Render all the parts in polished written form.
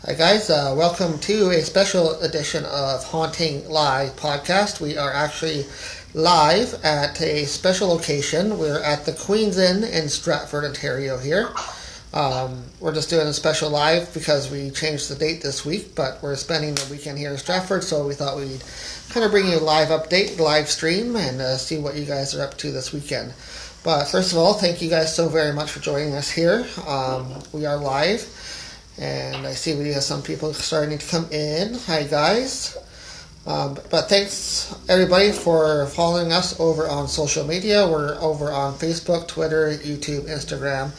Hi guys, welcome to a special edition of Haunting Live podcast. We are actually live at a special location. We're at the Queen's Inn in Stratford, Ontario here. We're just doing a special live because we changed the date this week, but we're spending the weekend here in Stratford, so we thought we'd kind of bring you a live update, live stream, and see what you guys are up to this weekend. But first of all, thank you guys so very much for joining us here. We are live. And I see we have some people starting to come in. Hi, guys. But thanks, everybody, for following us over on social media. We're over on Facebook, Twitter, YouTube, Instagram,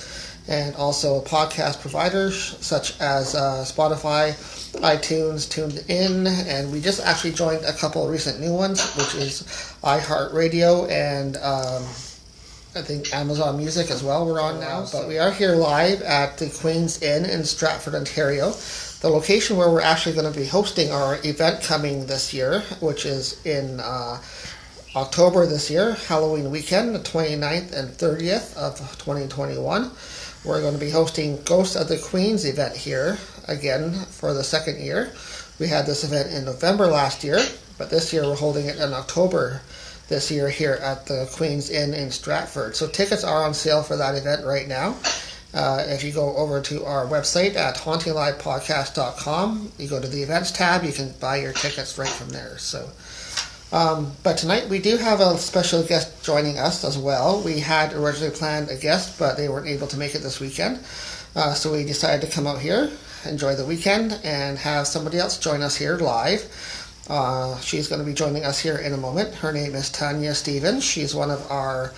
and also podcast providers such as Spotify, iTunes, TuneIn, and we just actually joined a couple of recent new ones, which is iHeartRadio and I think Amazon Music as well we're on now. But we are here live at the Queen's Inn in Stratford, Ontario. The location where we're actually going to be hosting our event coming this year, which is in October this year, Halloween weekend, the 29th and 30th of 2021. We're going to be hosting Ghosts of the Queens event here again for the second year. We had this event in November last year, but this year we're holding it in October this year here at the Queen's Inn in Stratford. So tickets are on sale for that event right now. If you go over to our website at HauntingLIVEpodcast.com, you go to the events tab, you can buy your tickets right from there. So, but tonight we do have a special guest joining us as well. We had originally planned a guest, but they weren't able to make it this weekend. So we decided to come out here, enjoy the weekend, and have somebody else join us here live. She's going to be joining us here in a moment. Her name is Tanya Stevens. She's one of our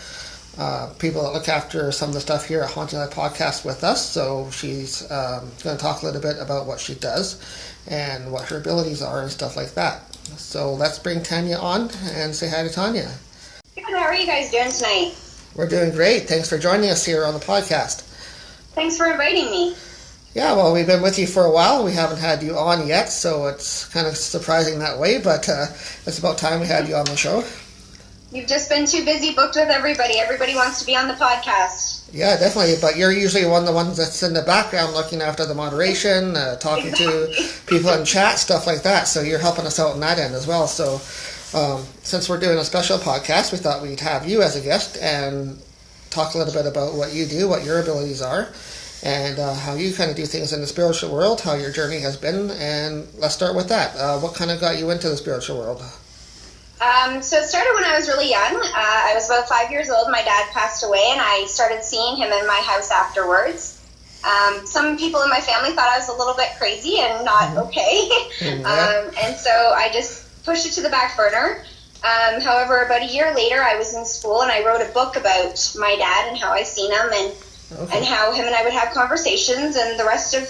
people that look after some of the stuff here at Haunting Live Podcast with us. So she's going to talk a little bit about what she does and what her abilities are and stuff like that. So let's bring Tanya on and say hi to Tanya. Good. How are you guys doing tonight? We're doing great. Thanks for joining us here on the podcast. Thanks for inviting me. Yeah, well, we've been with you for a while. We haven't had you on yet, so it's kind of surprising that way, but it's about time we had you on the show. You've just been too busy booked with everybody. Everybody wants to be on the podcast. Yeah, definitely, but you're usually one of the ones that's in the background looking after the moderation, talking to people in chat, stuff like that, so you're helping us out on that end as well. So since we're doing a special podcast, we thought we'd have you as a guest and talk a little bit about what you do, what your abilities are, and how you kind of do things in the spiritual world, how your journey has been, and let's start with that. What kind of got you into the spiritual world? So it started when I was really young. I was about 5 years old. My dad passed away, and I started seeing him in my house afterwards. Some people in my family thought I was a little bit crazy and not okay, and so I just pushed it to the back burner. However, about a year later, I was in school, and I wrote a book about my dad and how I seen him, and how him and I would have conversations, and the rest of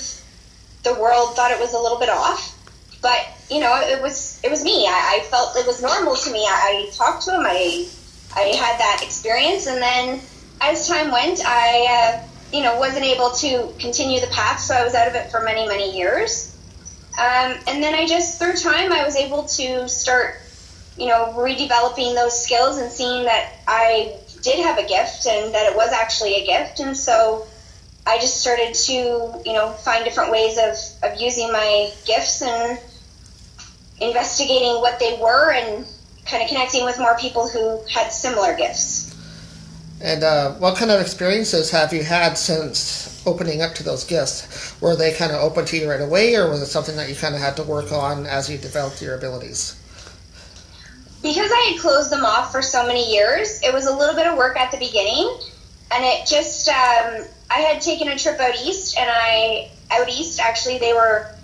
the world thought it was a little bit off. But, you know, it was me. I felt it was normal to me. I talked to him. I had that experience. And then as time went, I, wasn't able to continue the path. So I was out of it for many, many years. And then through time, I was able to start, redeveloping those skills and seeing that I did have a gift and that it was actually a gift. And so I just started to, find different ways of using my gifts and investigating what they were and kind of connecting with more people who had similar gifts. And what kind of experiences have you had since opening up to those gifts? Were they kind of open to you right away, or was it something that you kind of had to work on as you developed your abilities? Because I had closed them off for so many years, it was a little bit of work at the beginning, and it just, I had taken a trip out east, and out east, actually, they were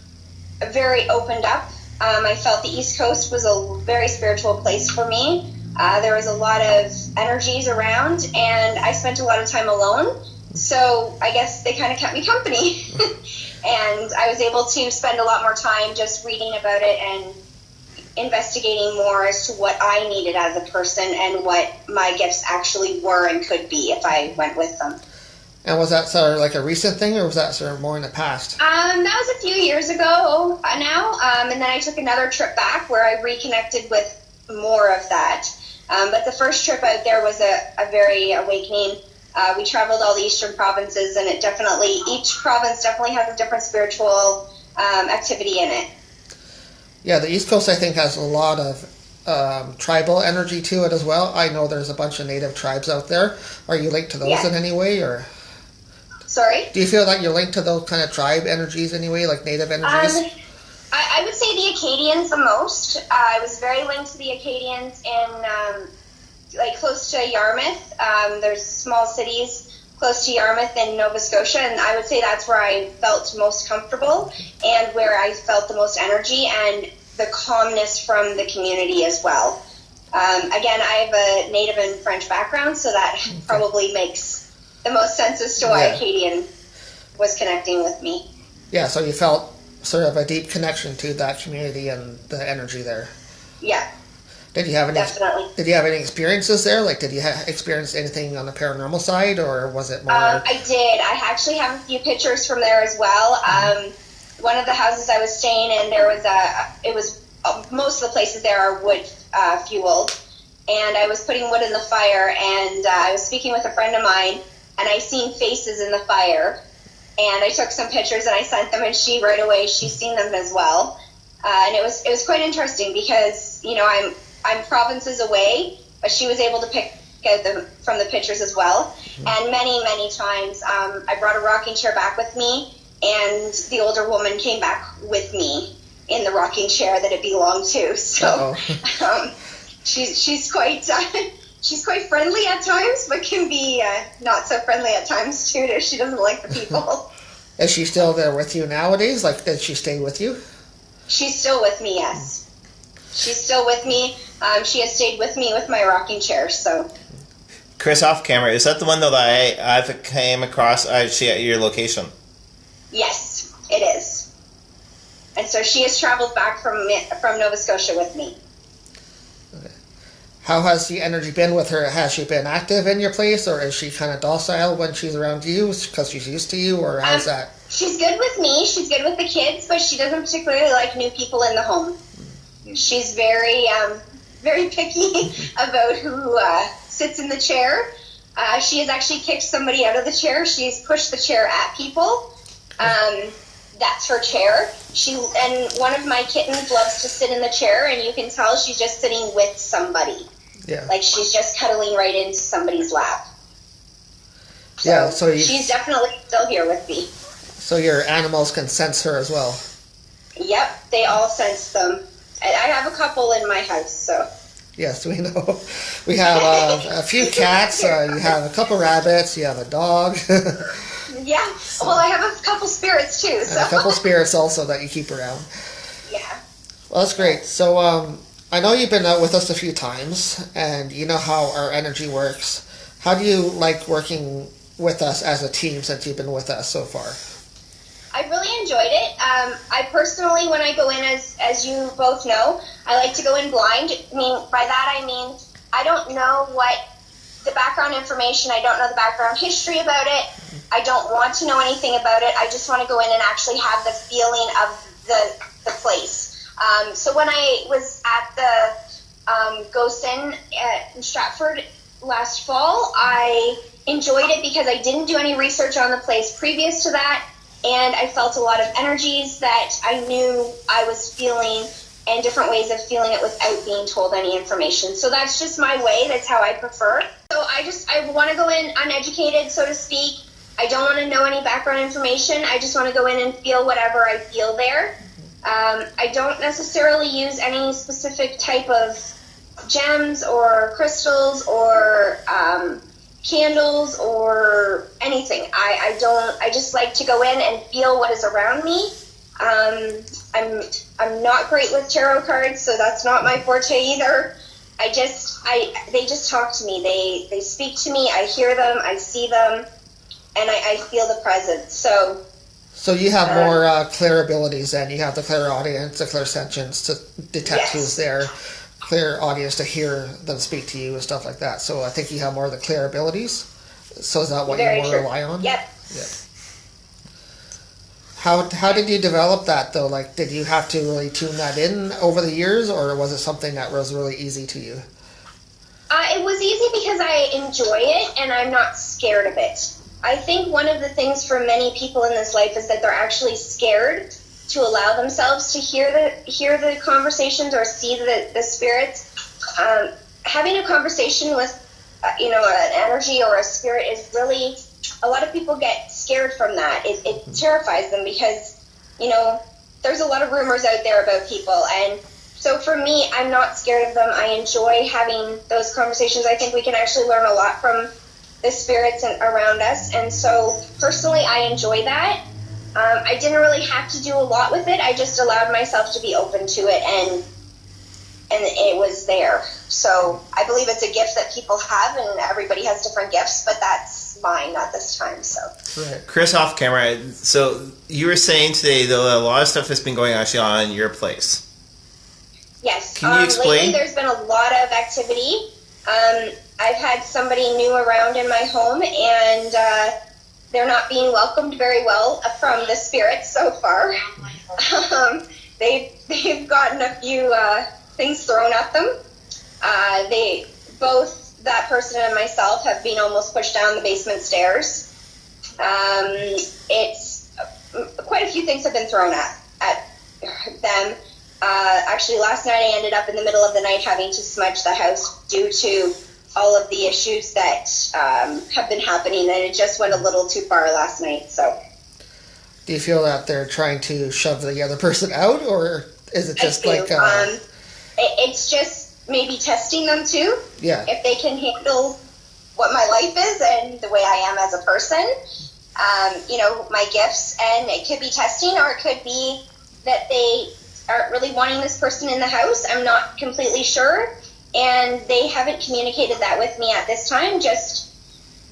very opened up. I felt the East Coast was a very spiritual place for me. There was a lot of energies around, and I spent a lot of time alone, so I guess they kind of kept me company. And I was able to spend a lot more time just reading about it and investigating more as to what I needed as a person and what my gifts actually were and could be if I went with them. And was that sort of like a recent thing, or was that sort of more in the past? That was a few years ago now, and then I took another trip back where I reconnected with more of that. But the first trip out there was a very awakening. We traveled all the eastern provinces, and each province definitely has a different spiritual activity in it. Yeah, the East Coast, I think, has a lot of tribal energy to it as well. I know there's a bunch of native tribes out there. Are you linked to those in any way, or? Sorry? Do you feel like you're linked to those kind of tribe energies anyway, like native energies? I would say the Acadians the most. I was very linked to the Acadians in, like, close to Yarmouth. There's small cities close to Yarmouth in Nova Scotia, and I would say that's where I felt most comfortable and where I felt the most energy and the calmness from the community as well. Again, I have a Native and French background, so that probably makes the most sense as to why Acadian was connecting with me. Yeah, so you felt sort of a deep connection to that community and the energy there. Yeah. Did you have any? Definitely. Did you have any experiences there? Like, did you experience anything on the paranormal side, or was it more? I did. I actually have a few pictures from there as well. One of the houses I was staying in, there was most of the places there are wood fueled, and I was putting wood in the fire, and I was speaking with a friend of mine, and I seen faces in the fire, and I took some pictures and I sent them, and she right away she's seen them as well, and it was quite interesting because I'm provinces away, but she was able to pick out them from the pictures as well. And many times I brought a rocking chair back with me, and the older woman came back with me in the rocking chair that it belonged to. So she's quite friendly at times, but can be not so friendly at times too if she doesn't like the people. Is she still there with you nowadays? Like, did she stay with you? She's still with me, yes. She's still with me. She has stayed with me with my rocking chair, so. Chris, off camera, is that the one that I've came across actually at your location? Yes, it is. And so she has traveled back from Nova Scotia with me. Okay. How has the energy been with her? Has she been active in your place, or is she kind of docile when she's around you because she's used to you, or how's that? She's good with me. She's good with the kids, but she doesn't particularly like new people in the home. She's very, very picky about who sits in the chair. She has actually kicked somebody out of the chair. She's pushed the chair at people. That's her chair. And one of my kittens loves to sit in the chair, and you can tell she's just sitting with somebody. Yeah. Like she's just cuddling right into somebody's lap. So she's definitely still here with me. So your animals can sense her as well. Yep, they all sense them. I have a couple in my house, so. Yes, we know. We have a few cats. You have a couple rabbits. You have a dog. Yeah. Well, I have a couple spirits too. So. And a couple spirits also that you keep around. Yeah. Well, that's great. So I know you've been out with us a few times, and you know how our energy works. How do you like working with us as a team since you've been with us so far? I really enjoyed it. I personally, when I go in, as you both know, I like to go in blind. By that I mean I don't know what the background information. I don't know the background history about it. I don't want to know anything about it. I just want to go in and actually have the feeling of the place. So when I was at the Ghost Inn in Stratford last fall, I enjoyed it because I didn't do any research on the place previous to that. And I felt a lot of energies that I knew I was feeling and different ways of feeling it without being told any information. So that's just my way. That's how I prefer. So I want to go in uneducated, so to speak. I don't want to know any background information. I just want to go in and feel whatever I feel there. I don't necessarily use any specific type of gems or crystals or candles or anything. I just like to go in and feel what is around me. I'm not great with tarot cards, so that's not my forte either. They just talk to me. They speak to me. I hear them. I see them, and I feel the presence. So you have more clear abilities then. You have the clairaudience, the clairsentience to detect who's there, clear audience to hear them speak to you and stuff like that. So I think you have more of the clear abilities. So is that what you more rely on? Yep. Yep. How did you develop that though? Like, did you have to really tune that in over the years, or was it something that was really easy to you? It was easy because I enjoy it and I'm not scared of it. I think one of the things for many people in this life is that they're actually scared to allow themselves to hear the conversations or see the spirits. Having a conversation with an energy or a spirit is really, a lot of people get scared from that. It terrifies them because there's a lot of rumors out there about people, and so for me, I'm not scared of them. I enjoy having those conversations. I think we can actually learn a lot from the spirits around us, and so personally, I enjoy that. I didn't really have to do a lot with it. I just allowed myself to be open to it, and it was there. So I believe it's a gift that people have, and everybody has different gifts, but that's mine at this time. So, right. Chris, off camera. So you were saying today, though, a lot of stuff has been going actually on your place. Yes. Can you explain? Lately, there's been a lot of activity. I've had somebody new around in my home, and they're not being welcomed very well from the spirits so far. They've gotten a few things thrown at them. Both that person and myself have been almost pushed down the basement stairs. It's quite a few things have been thrown at them. Actually, last night I ended up in the middle of the night having to smudge the house due to all of the issues that have been happening, and it just went a little too far last night. So, do you feel that they're trying to shove the other person out, or is it just it's just maybe testing them too? Yeah. If they can handle what my life is and the way I am as a person, my gifts, and it could be testing, or it could be that they aren't really wanting this person in the house. I'm not completely sure. And they haven't communicated that with me at this time. Just,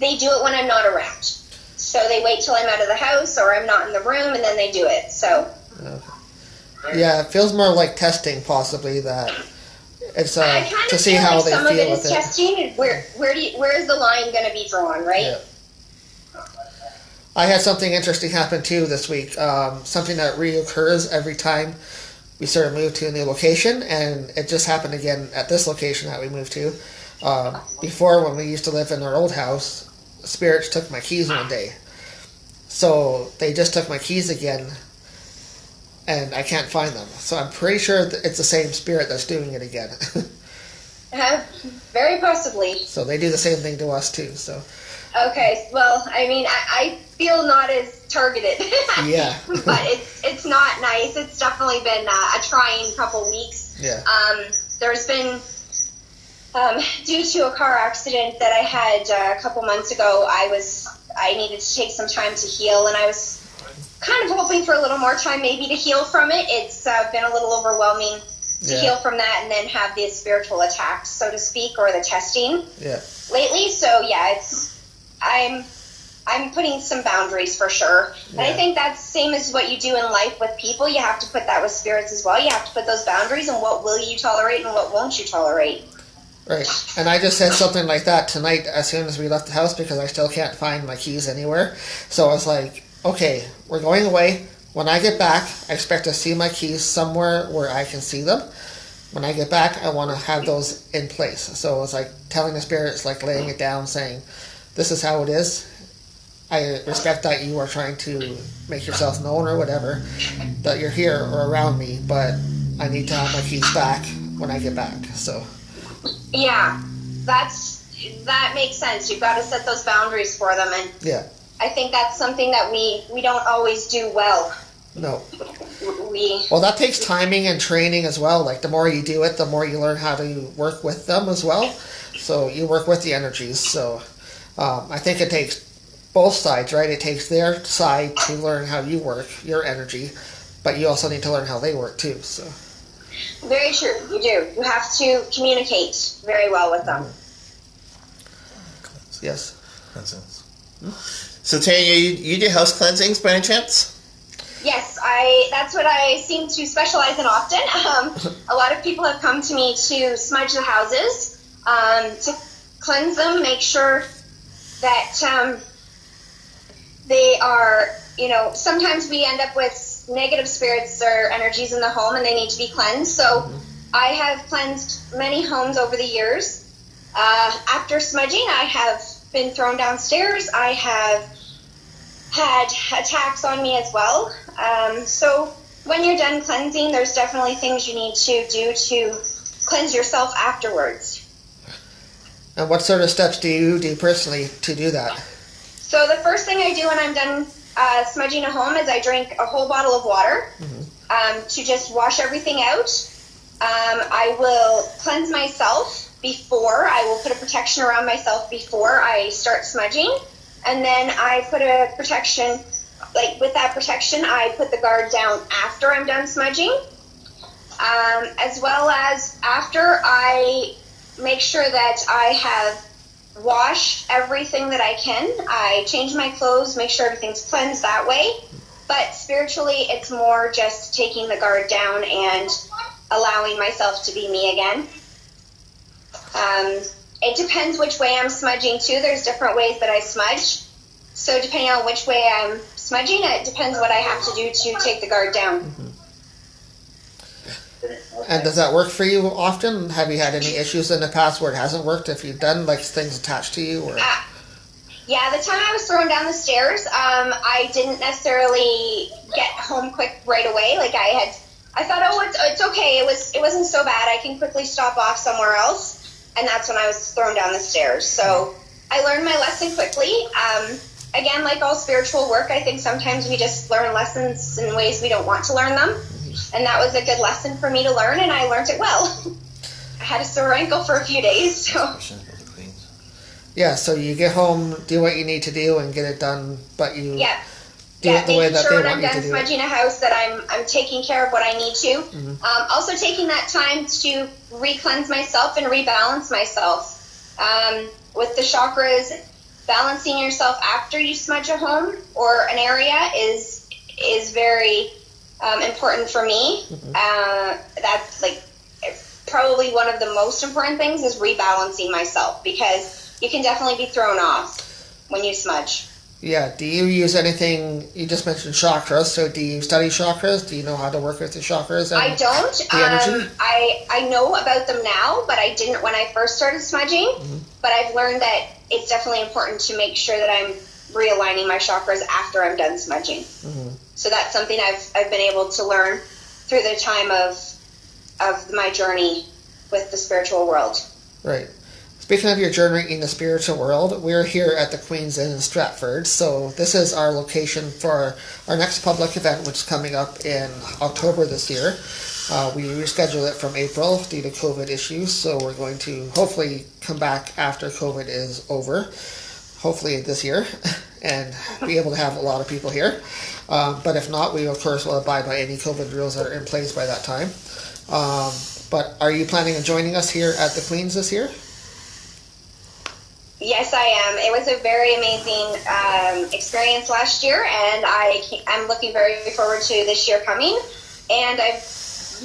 they do it when I'm not around. So they wait till I'm out of the house or I'm not in the room, and then they do it. So. Okay. Yeah, it feels more like testing, possibly, that it's to see how they feel with it. Some of it is testing. Where is the line going to be drawn, right? Yeah. I had something interesting happen too this week. Something that reoccurs every time we sort of moved to a new location, and it just happened again at this location that we moved to. Before, when we used to live in our old house, spirits took my keys one day. So they just took my keys again, and I can't find them. So I'm pretty sure that it's the same spirit that's doing it again. Very possibly. So they do the same thing to us too. So. Okay, well, I mean, I feel not as targeted. Yeah. But it's not nice. It's definitely been a trying couple weeks. Yeah. There's been, due to a car accident that I had a couple months ago, I needed to take some time to heal, and I was kind of hoping for a little more time maybe to heal from it. It's been a little overwhelming to heal from that and then have the spiritual attacks, so to speak, or the testing lately. So, yeah, I'm putting some boundaries for sure. And I think that's the same as what you do in life with people. You have to put that with spirits as well. You have to put those boundaries, and what will you tolerate and what won't you tolerate. Right. And I just said something like that tonight as soon as we left the house, because I still can't find my keys anywhere. So I was like, okay, we're going away. When I get back, I expect to see my keys somewhere where I can see them. When I get back, I want to have those in place. So it was like telling the spirits, like laying it down, saying, this is how it is. I respect that you are trying to make yourself known or whatever, that you're here or around me, but I need to have my keys back when I get back. So. Yeah, that makes sense. You've got to set those boundaries for them, and I think that's something that we don't always do well. No. Well, that takes timing and training as well. Like, the more you do it, the more you learn how to work with them as well. So you work with the energies. So I think it takes both sides, right? It takes their side to learn how you work, your energy, but you also need to learn how they work too. So. Very true. You do. You have to communicate very well with them. Yes. Cleansings. So, Tanya, you do house cleansings by any chance? Yes, that's what I seem to specialize in often. A lot of people have come to me to smudge the houses, to cleanse them, make sure that they are, sometimes we end up with negative spirits or energies in the home, and they need to be cleansed. So I have cleansed many homes over the years. After smudging, I have been thrown downstairs. I have had attacks on me as well. So when you're done cleansing, there's definitely things you need to do to cleanse yourself afterwards. And what sort of steps do you do personally to do that? So the first thing I do when I'm done smudging a home is I drink a whole bottle of water to just wash everything out. I will cleanse myself before. I will put a protection around myself before I start smudging. And then I put a protection, like with that protection, I put the guard down after I'm done smudging. As well as after I make sure that I have washed everything that I can. I change my clothes, make sure everything's cleansed that way. But spiritually, it's more just taking the guard down and allowing myself to be me again. It depends which way I'm smudging too. There's different ways that I smudge. So depending on which way I'm smudging, it depends what I have to do to take the guard down. And does that work for you often? Have you had any issues in the past where it hasn't worked? If you've done like things attached to you, or yeah, the time I was thrown down the stairs, I didn't necessarily get home quick right away. Like I thought, oh, it's okay. It wasn't so bad. I can quickly stop off somewhere else, and that's when I was thrown down the stairs. So I learned my lesson quickly. Again, like all spiritual work, I think sometimes we just learn lessons in ways we don't want to learn them. And that was a good lesson for me to learn, and I learned it well. I had a sore ankle for a few days, so. Yeah, so you get home, do what you need to do, and get it done, but you do it the way that they want you to do it. Making sure when I'm done smudging a house that I'm taking care of what I need to. Also taking that time to re-cleanse myself and rebalance myself. With the chakras, balancing yourself after you smudge a home or an area is very important for me. That's like probably one of the most important things is rebalancing myself, because you can definitely be thrown off when you smudge. Yeah. Do you use anything? You just mentioned chakras. So do you study chakras? Do you know how to work with the chakras? I don't. The energy? I know about them now, but I didn't when I first started smudging. But I've learned that it's definitely important to make sure that I'm realigning my chakras after I'm done smudging. So that's something I've been able to learn through the time of my journey with the spiritual world. Right. Speaking of your journey in the spiritual world, we're here at the Queen's Inn in Stratford. So this is our location for our next public event, which is coming up in October this year. We rescheduled it from April due to COVID issues, so we're going to hopefully come back after COVID is over, hopefully this year, and be able to have a lot of people here. But if not, we of course will abide by any COVID rules that are in place by that time. But are you planning on joining us here at the Queen's this year? Yes, I am. It was a very amazing experience last year, and I'm looking very forward to this year coming. And I'm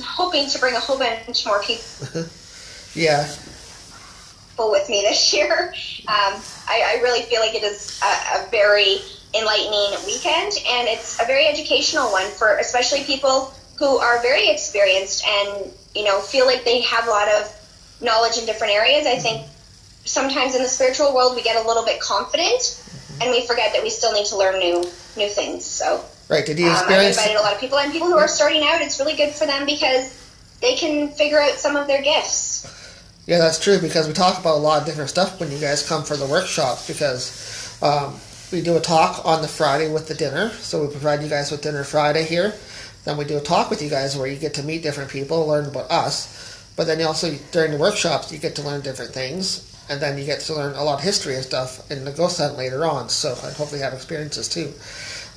hoping to bring a whole bunch more people. Yeah. With me this year. I really feel like it is a very enlightening weekend, and it's a very educational one for especially people who are very experienced and feel like they have a lot of knowledge in different areas. I think sometimes in the spiritual world we get a little bit confident and we forget that we still need to learn new things. So right, did you experience? I've invited a lot of people, and people who are starting out, it's really good for them because they can figure out some of their gifts. Yeah, that's true, because we talk about a lot of different stuff when you guys come for the workshops, because we do a talk on the Friday with the dinner. So we provide you guys with dinner Friday here. Then we do a talk with you guys where you get to meet different people, learn about us. But then you also, during the workshops, you get to learn different things. And then you get to learn a lot of history and stuff in the ghost hunt later on. So I hopefully have experiences too.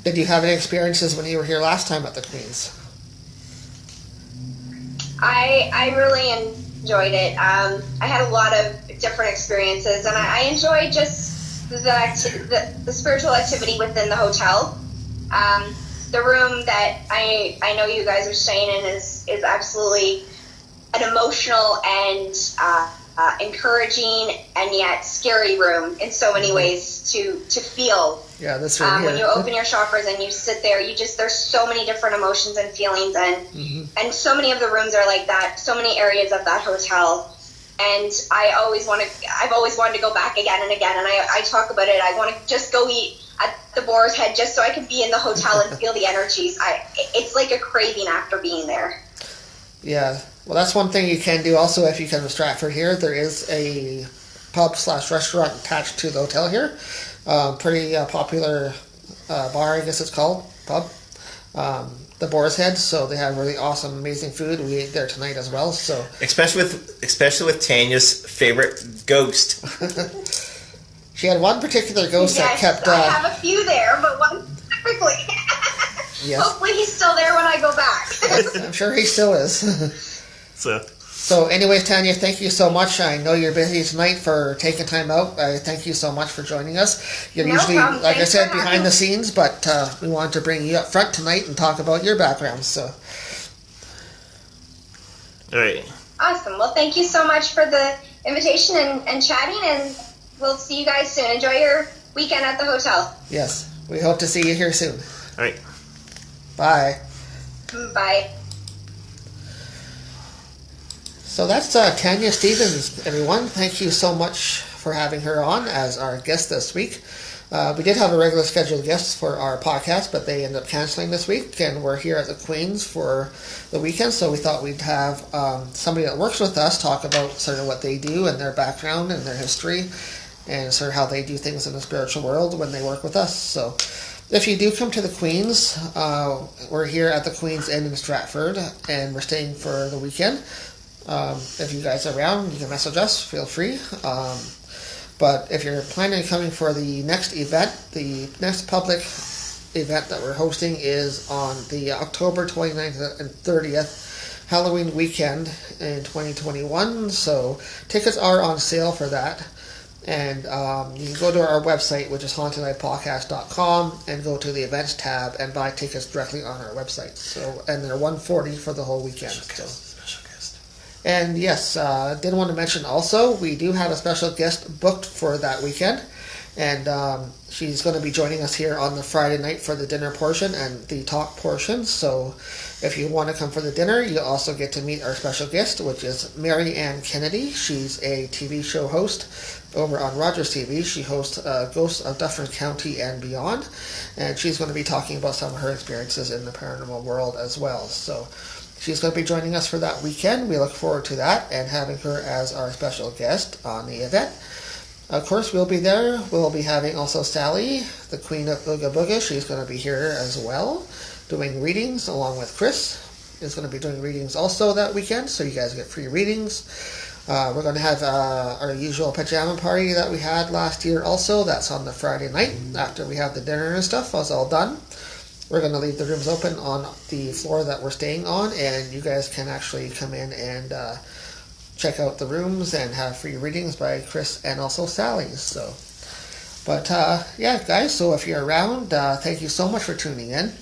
Did you have any experiences when you were here last time at the Queen's? I really enjoyed it. I had a lot of different experiences, and I enjoyed just the spiritual activity within the hotel. The room that I know you guys are staying in is absolutely an emotional and encouraging and yet scary room in so many ways to feel. Yeah, that's right. When you open your chakras and you sit there, there's so many different emotions and feelings, and so many of the rooms are like that. So many areas of that hotel, and I've always wanted to go back again and again. And I talk about it. I want to just go eat. at the Boar's Head just so I could be in the hotel and feel the energies. It's like a craving after being there. Yeah. Well, that's one thing you can do also if you come to Stratford here. There is a pub/restaurant attached to the hotel here. Pretty popular bar, I guess it's called, pub. The Boar's Head, so they have really awesome, amazing food. We ate there tonight as well. So especially with Tanya's favorite ghost. She had one particular ghost that kept. I have a few there, but one specifically. Yes. Hopefully, he's still there when I go back. I'm sure he still is. So, anyways, Tanya, thank you so much. I know you're busy tonight for taking time out. I thank you so much for joining us. You're usually, problem. like Thanks I said, for having behind the me. scenes, but we wanted to bring you up front tonight and talk about your background. So, All right. Awesome. Well, thank you so much for the invitation and chatting, and we'll see you guys soon. Enjoy your weekend at the hotel. yes, we hope to see you here soon. All right. Bye. Bye. So that's Tanya Stevens, everyone. Thank you so much for having her on as our guest this week. We did have a regular scheduled guest for our podcast, but they ended up canceling this week, and we're here at the Queen's for the weekend, so we thought we'd have somebody that works with us talk about sort of what they do and their background and their history and sort of how they do things in the spiritual world when they work with us. So if you do come to the Queen's, we're here at the Queen's Inn in Stratford, and we're staying for the weekend. If you guys are around, you can message us, feel free. But if you're planning on coming for the next event, the next public event that we're hosting is on the October 29th and 30th Halloween weekend in 2021. So tickets are on sale for that. And you can go to our website, which is HauntingLIVEpodcast.com, and go to the events tab and buy tickets directly on our website. So, and they're $140 for the whole weekend. So. And yes, did want to mention also, we do have a special guest booked for that weekend. And she's going to be joining us here on the Friday night for the dinner portion and the talk portion. So if you want to come for the dinner, you also get to meet our special guest, which is Mary Ann Kennedy. She's a TV show host over on Rogers TV. She hosts Ghosts of Dufferin County and Beyond. And she's going to be talking about some of her experiences in the paranormal world as well. So she's going to be joining us for that weekend. We look forward to that and having her as our special guest on the event. Of course, we'll be there. We'll be having also Sally, the Queen of Ooga Booga. She's going to be here as well, doing readings along with Chris. Is going to be doing readings also that weekend, so you guys get free readings. We're going to have our usual pajama party that we had last year also. That's on the Friday night after we have the dinner and stuff. That's all done. We're going to leave the rooms open on the floor that we're staying on, and you guys can actually come in and check out the rooms and have free readings by Chris and also Sally. So, but yeah, guys, so if you're around, thank you so much for tuning in.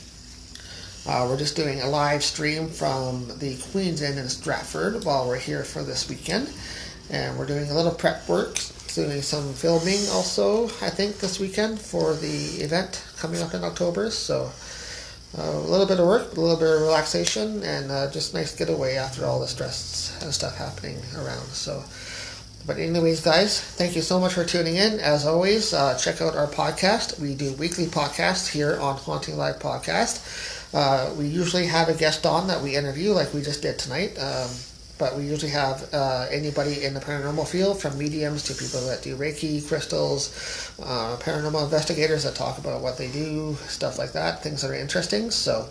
We're just doing a live stream from the Queen's Inn in Stratford while we're here for this weekend, and we're doing a little prep work, doing some filming also, I think, this weekend for the event coming up in October. So a little bit of work, a little bit of relaxation, and just nice getaway after all the stress and stuff happening around. So, but anyways, guys, thank you so much for tuning in. As always, check out our podcast. We do weekly podcasts here on Haunting Live Podcast. We usually have a guest on that we interview, like we just did tonight. But we usually have anybody in the paranormal field, from mediums to people that do Reiki, crystals, paranormal investigators that talk about what they do, stuff like that, things that are interesting. So,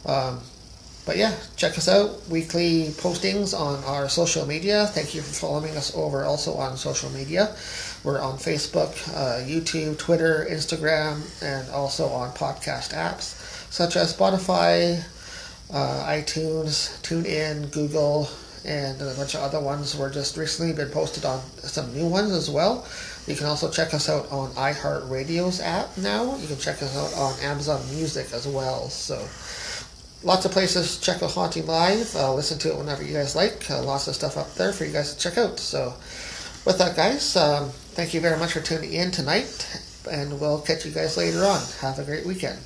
but yeah, check us out. Weekly postings on our social media. Thank you for following us over also on social media. We're on Facebook, YouTube, Twitter, Instagram, and also on podcast apps such as Spotify, iTunes, TuneIn, Google, and a bunch of other ones. We're just recently been posted on some new ones as well. You can also check us out on iHeartRadio's app now. You can check us out on Amazon Music as well. So lots of places. Check out Haunting Live. Listen to it whenever you guys like. Lots of stuff up there for you guys to check out. So with that, guys, thank you very much for tuning in tonight, and we'll catch you guys later on. Have a great weekend.